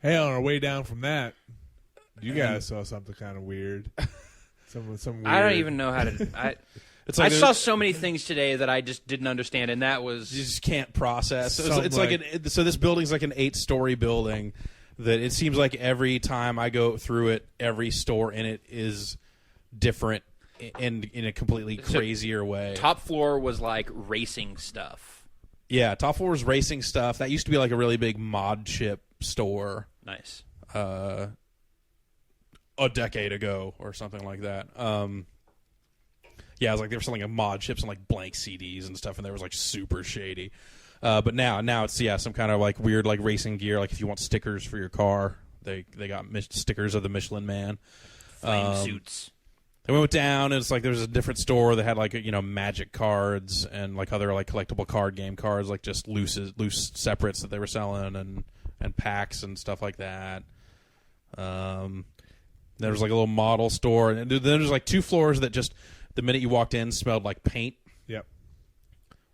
Hey, on our way down from that, you guys saw something kind of weird. Some weird. I don't even know how to. I saw so many things today that I just didn't understand, and that was you just can't process. So this building's like an 8-story building that it seems like every time I go through it, every store in it is different and in a completely crazier way. Top floor was like racing stuff. Yeah, top floor was racing stuff. That used to be like a really big mod chip store. Nice. A decade ago or something like that. Yeah, it was like they were selling like mod chips and like blank CDs and stuff, and they was like super shady. But now it's some kind of like weird like racing gear. Like if you want stickers for your car, they got stickers of the Michelin Man. Flame suits. And we went down, and it's like there was a different store that had like magic cards and like other like collectible card game cards, like just loose separates that they were selling and packs and stuff like that. There was like a little model store, and then there's like 2 floors that just the minute you walked in smelled like paint. Yep.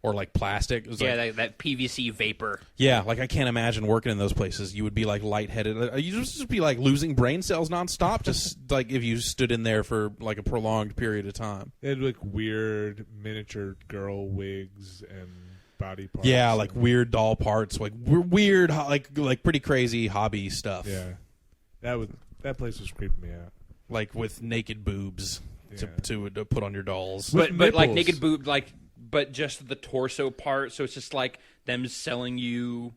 Or like plastic. It was that PVC vapor. Yeah, like I can't imagine working in those places. You would be like lightheaded. You'd just be like losing brain cells nonstop, just like if you stood in there for like a prolonged period of time. They had like weird miniature girl wigs and body parts. Yeah, like weird doll parts, like weird, like pretty crazy hobby stuff. Yeah, that place was creeping me out. Like with naked boobs to put on your dolls, but like naked boob, like. But just the torso part, so it's just like them selling you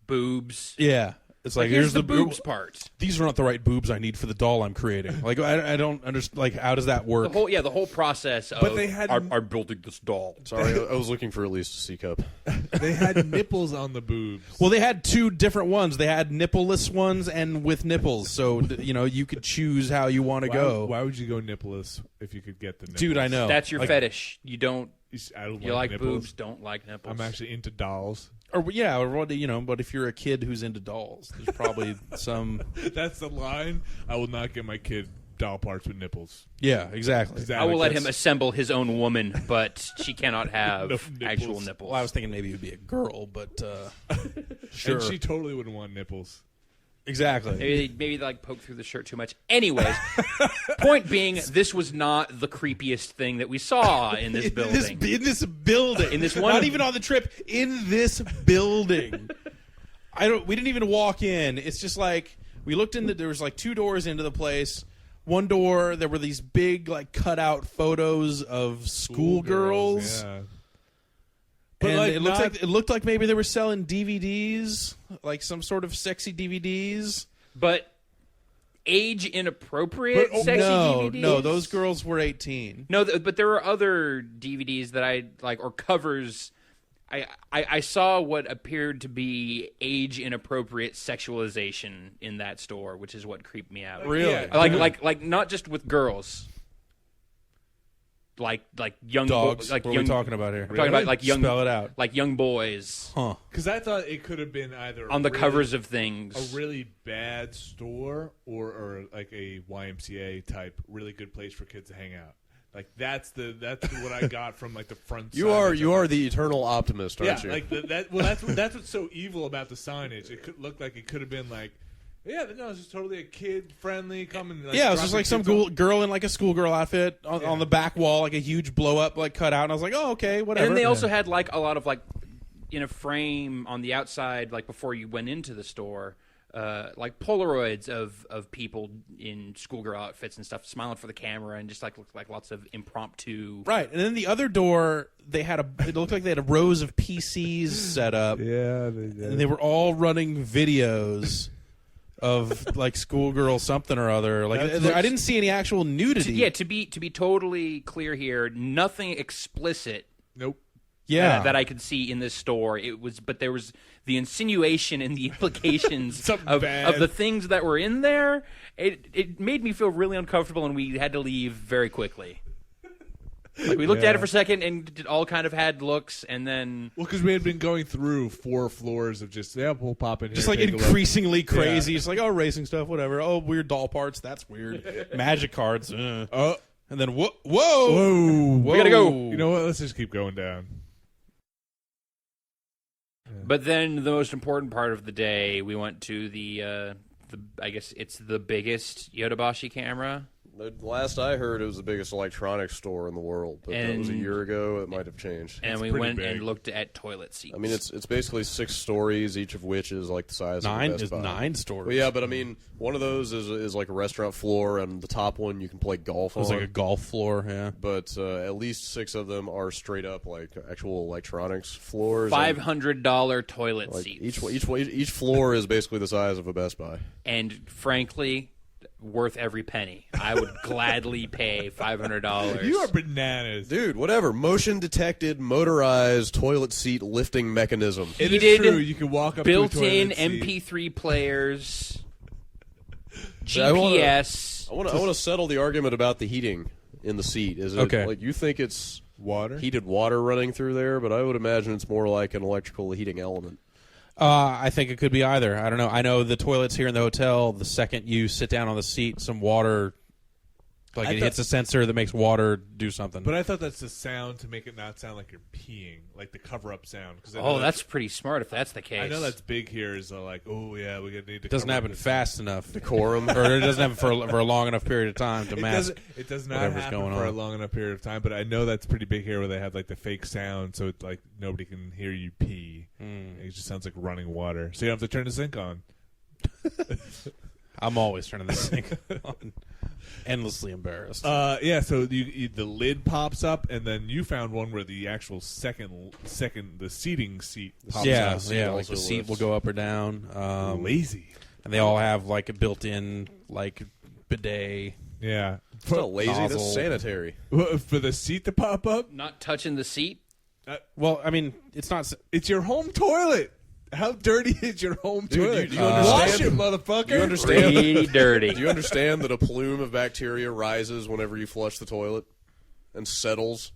boobs. Yeah, it's like here's the boobs part. These are not the right boobs I need for the doll I'm creating. Like I don't understand. Like how does that work? The whole process. But they had. I'm building this doll. Sorry, I was looking for at least a C cup. They had nipples on the boobs. Well, they had 2 different ones. They had nippleless ones and with nipples. So you could choose how you want to go. Why would you go nippleless if you could get the nipples? Dude, I know That's your fetish. You don't. You like nipples. boobs, don't like nipples. I'm actually into dolls. But if you're a kid who's into dolls, there's probably some. That's the line. I will not get my kid doll parts with nipples. Yeah, exactly. I will let him assemble his own woman, but she cannot have actual nipples. Well, I was thinking maybe it would be a girl, but sure. And she totally wouldn't want nipples. Exactly. Maybe they like poke through the shirt too much. Anyways, point being, this was not the creepiest thing that we saw in this building. In this building. In this one, not even on the trip. In this building. We didn't even walk in. It's just like we looked in. There was like 2 doors into the place. One door, there were these big like cutout photos of schoolgirls. Yeah. And like it looked like maybe they were selling DVDs, like some sort of sexy DVDs. But age inappropriate sexy DVDs? No, those girls were 18. No, but there were other DVDs that I like, or covers. I saw what appeared to be age inappropriate sexualization in that store, which is what creeped me out. Really? Yeah. Like not just with girls. Like young dogs. Like what young, are we talking about here? I'm talking about like young. Spell it out. Like young boys. Huh? Because I thought it could have been either on the covers of things, a really bad store, or like a YMCA type really good place for kids to hang out. Like that's what I got from like the front. You are the eternal optimist, aren't you? Like that's what's so evil about the signage. It could look like it could have been like. Yeah, no, it's just totally a kid-friendly coming. Like, yeah, it was just like some girl in like a schoolgirl outfit on the back wall, like a huge blow-up like cutout, and I was like, oh, okay, whatever. And then they also had like a lot of like in a frame on the outside, like before you went into the store, like Polaroids of people in schoolgirl outfits and stuff, smiling for the camera, and just like looked like lots of impromptu. Right, and then the other door, it looked like they had rows of PCs set up. Yeah, they did. And they were all running videos. Of like schoolgirl something or other, like I didn't see any actual nudity. To be totally clear here, nothing explicit. Nope. Yeah, that I could see in this store. But there was the insinuation and the implications of the things that were in there. It made me feel really uncomfortable, and we had to leave very quickly. Like we looked at it for a second and it all kind of had looks, and then because we had been going through 4 floors of just we'll pop in here, just like increasingly crazy. It's like racing stuff, whatever. Oh, weird doll parts, that's weird. Magic cards, and then whoa, we gotta go. You know what? Let's just keep going down. But then the most important part of the day, we went to the I guess it's the biggest Yodobashi camera. The last I heard, it was the biggest electronics store in the world, but that was a year ago. It might have changed. And we went and looked at toilet seats. I mean, it's basically 6 stories, each of which is like the size of a Best Buy. 9 stories. Well, yeah, but I mean, one of those is like a restaurant floor, and the top one you can play golf on. It's like a golf floor, yeah. But at least 6 of them are straight up like actual electronics floors. $500 toilet like seats. Each floor is basically the size of a Best Buy. And frankly, worth every penny. I would gladly pay $500. You are bananas, dude. Whatever. Motion detected, motorized toilet seat lifting mechanism. It is true. You can walk up built-in to a toilet MP3 players, GPS. I want to settle the argument about the heating in the seat. Is it okay? Like you think it's water, heated water running through there, but I would imagine it's more like an electrical heating element. I think it could be either. I don't know. I know the toilets here in the hotel, the second you sit down on the seat, some water, like it hits a sensor that makes water do something. But I thought that's the sound to make it not sound like you're peeing, like the cover-up sound. That's pretty smart if that's the case. I know that's big here is like, oh, yeah, we're going to need to doesn't happen fast enough. Decorum. Or it doesn't happen for a long enough period of time to mask it does not happen for a long enough period of time, but I know that's pretty big here where they have like the fake sound so it's like nobody can hear you pee. It just sounds like running water. So you don't have to turn the sink on. I'm always turning the sink on. Endlessly embarrassed. Yeah, so the lid pops up, and then you found one where the actual second the seating seat pops up. Yeah, like the seat will go up or down. Lazy. And they all have like a built-in like bidet. Yeah. It's not lazy, nozzle. that's sanitary. For the seat to pop up? Not touching the seat? Well, I mean, it's not... It's your home toilet. How dirty is your home toilet? Do you understand? Wash it, motherfucker. Do you understand? Pretty dirty. Do you understand that a plume of bacteria rises whenever you flush the toilet and settles?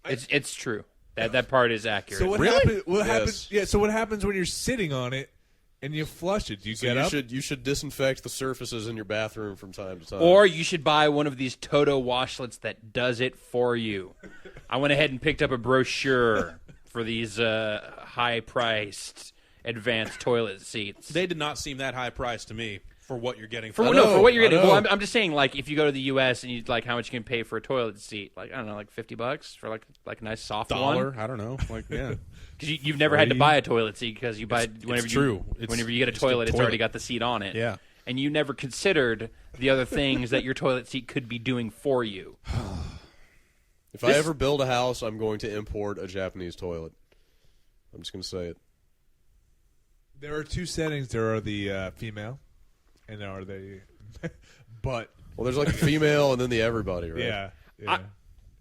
It's true. That part is accurate. So what Really? happens? Yeah. So what happens when you're sitting on it and you flush it? Do you get up? You should disinfect the surfaces in your bathroom from time to time. Or you should buy one of these Toto washlets that does it for you. I went ahead and picked up a brochure for these high-priced advanced toilet seats. They did not seem that high priced to me for what you're getting. For what you're getting. Well, I'm just saying, like, if you go to the U.S. and you like how much you can pay for a toilet seat, like I don't know, like $50 for like a nice soft one. I don't know, like yeah. Because you've never had to buy a toilet seat because you buy whenever you get a toilet, it's already got the seat on it. Yeah. And you never considered the other things that your toilet seat could be doing for you. If I ever build a house, I'm going to import a Japanese toilet. I'm just going to say it. There are 2 settings. There are the female, and there are the butt. Well, there's like a female and then the everybody, right? Yeah.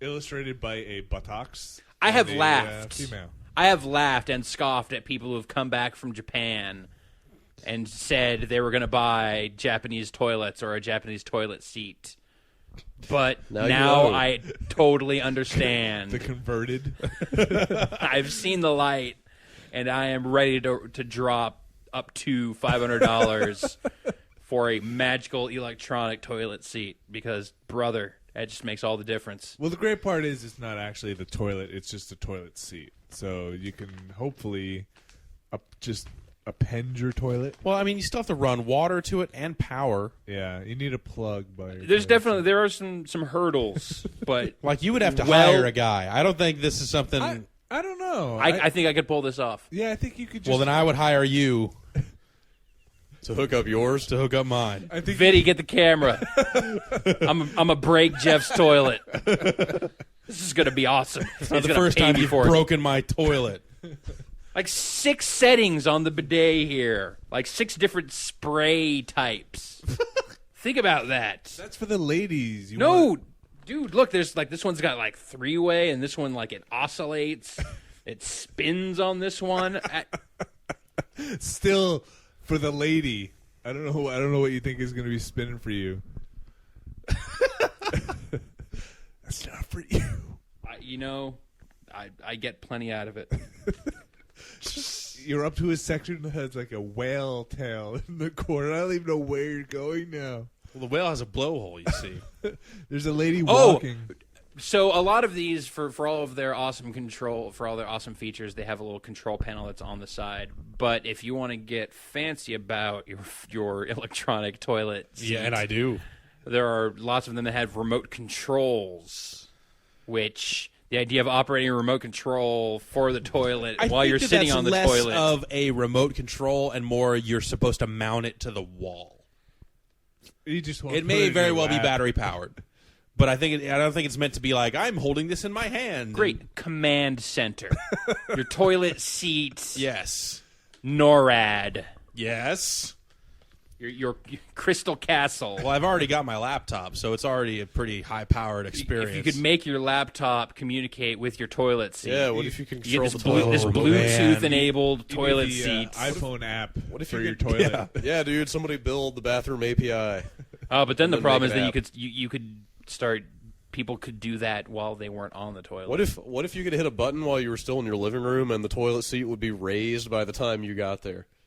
Illustrated by a buttocks. I have laughed. Female. I have laughed and scoffed at people who have come back from Japan and said they were going to buy Japanese toilets or a Japanese toilet seat. But now I totally understand. The converted. I've seen the light, and I am ready to drop up to $500 for a magical electronic toilet seat because, brother, that just makes all the difference. Well, the great part is it's not actually the toilet. It's just a toilet seat. So you can hopefully just append your toilet. Well, I mean, you still have to run water to it and power. Yeah, you need a plug. There are some hurdles, but like you would have to hire a guy. I don't think this is something. I don't know. I think I could pull this off. Yeah, I think you could. Well, then I would hire you to hook up yours, to hook up mine. I think Vitty, get the camera. I'm a break Jeff's toilet. This is gonna be awesome. It's not the first time you've broken my toilet. Like 6 settings on the bidet here. Like 6 different spray types. Think about that. That's for the ladies. Dude, look, there's like this one's got like 3-way and this one like it oscillates. It spins on this one. Still for the lady. I don't know what you think is going to be spinning for you. That's not for you. I get plenty out of it. You're up to a section that has like a whale tail in the corner. I don't even know where you're going now. Well, the whale has a blowhole, you see. There's a lady walking. So a lot of these, for all of their awesome control, for all their awesome features, they have a little control panel that's on the side. But if you want to get fancy about your electronic toilet seat, and I do. There are lots of them that have remote controls, which the idea of operating a remote control for the toilet while you're sitting on the toilet. Less of a remote control and more you're supposed to mount it to the wall. It may very well be battery powered, but I don't think it's meant to be like I'm holding this in my hand. Great command center. Your toilet seat. Yes. NORAD. Yes. Your Crystal Castle. Well, I've already got my laptop, so it's already a pretty high-powered experience. If you could make your laptop communicate with your toilet seat. Yeah, what if you can you control get the toilet? this Bluetooth-enabled toilet the, seat. iPhone app What if for you your could- toilet. Yeah, dude, somebody build the bathroom API. But then the then problem is make that an you could start. People could do that while they weren't on the toilet. What if you could hit a button while you were still in your living room and the toilet seat would be raised by the time you got there?